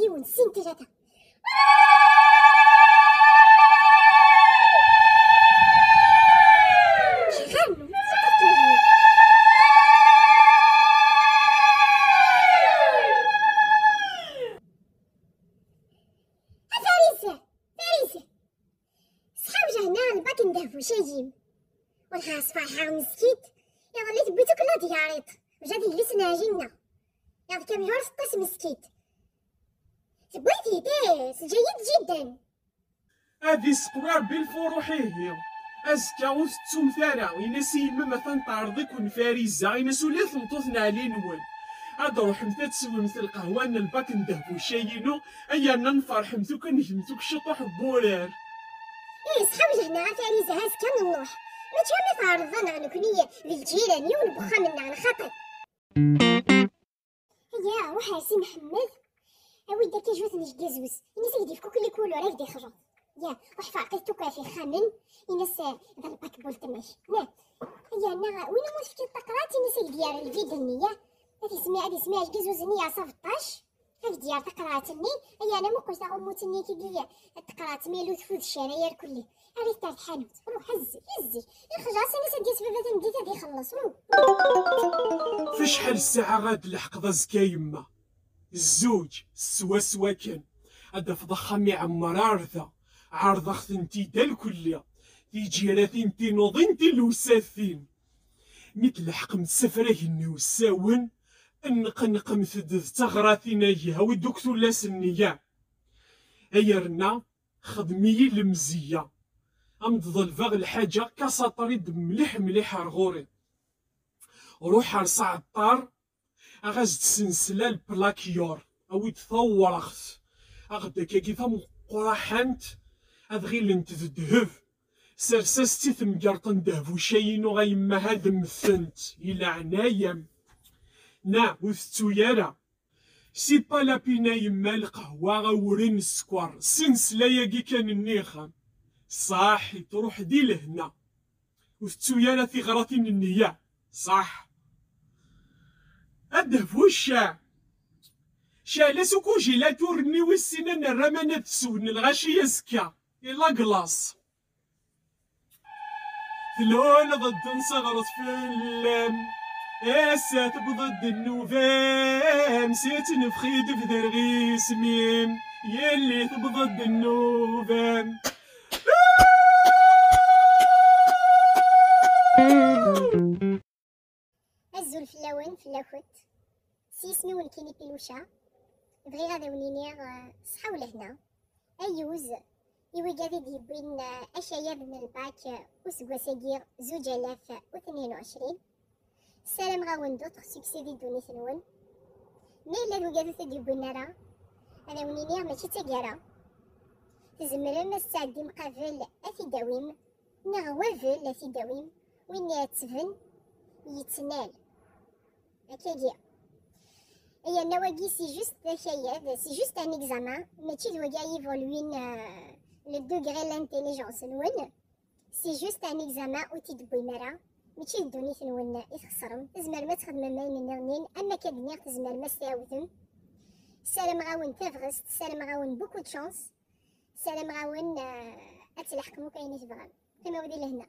يون سين تلاته شغالو فريسة صحاب هنا الباك ندهفو شاجيم والخاص فرحة ومسكيت يا وليت بيتو كلها دياريط وجا ديجلس ناجينا يا كم يهور 16 مسكيت بغيتي ديس جيد جدا هادي سقوار بالفروح هي أزكا وستوم ثارا إنا سيما مثلا تعرضك ونفاريزا إنا سوليت نطوثنا علي نوال هاد روح متا تسوي مثل القهوة الباك ندهبو شايينو أيانا نفرح متو كنهمتوك شطوح بولار صحاب هنا فريسة هاز كان نروح ما تشوفي تعرضنا نكوني للجيران ونبخا منا على خاطر يا وحاسي محمد أوي دا كيجوز نجدزوز الناس يدي في كل كولو راه يدي خرج يا وحفا عقيتو كافي خامن الناس ذا الباك بول تماش يا نا وين موت في الطقرات الناس ديال الفيدني هادي سمع جدزوزني يا صافطاش هاك ديال تقراتني يا انا ما كنت غموتني كي ديال التقرات ميلو تفوت الشراير كله هذه تاع الحانوت روح هزي الخجاس الناس ديال سبابات نديت غادي يخلص في شحال الساعة غاد الحقضة زكا يما الزوج سوا كان هذا فضخم يعمر عارضة خثنتي دا الكلية تيجي راثين تينوضين الوساثين مثل حقم السفرة هني وساون انق مثدد تغراثين ايها ودكتور لاس النية ايرنا خدمي المزية امضض الفاغ الحاجة كسطريد مليح رغوري روح رصع الطار اغاز تسنسلا البلاكيور او تثور اخت اغدا كيفا مقرحانت اذغي نتذهب سرسستي ثمقرطن دهفو شاينو غيما هاد مثنت الى عنايا وثتو يارا سي با لا بينا يما القهوة غورين السكوار سنسلا ياكي كان النيخام صاحي تروح دي لهنا وثتو يارا في غراثين النية صح الدهفو الشاع شالا سوكو جيلا تورني والسنان الرمانة تسون الغاشية سكا إلا قلاص ثلون ضد نصغرت في اللام اسات بضد النوفام سيت نفخيد في درغي سميم يلي تبضد النوفام الزول في اللون في اللوخت سيسمي ولكيني بيلوشا بغي غادا ونينيغ صحا ولا هنا ايوز يوي قاعد يبين اشياء من الباك وسكواساكير 2022 السلام غاون دوطخ سكسيدي دوني ثنون مي لا دو قاعد تديبين راه انا ونينيغ ماشي تاكارا تزمرم السعدي مقابل اثي داويم نغوافل اثي داويم وين يتفن يتنال هكاكيا هي النواقي سي جوست شيء سي جوست ان اكزامان ماشي دو كاع يفولوين لو دوغري لانتيليجونس نون سي جوست ان اكزامان او تيدبوي مرا ماشي دوني نون يخسرم تزمر ما تخدم ماي من نغنين اما كدنيا تزمر ما ستعاودن سلام غاون تافغست سلام غاون بوكو دو شانس سلام غاون اتلحقمو كاين تبغان كما ودي لهنا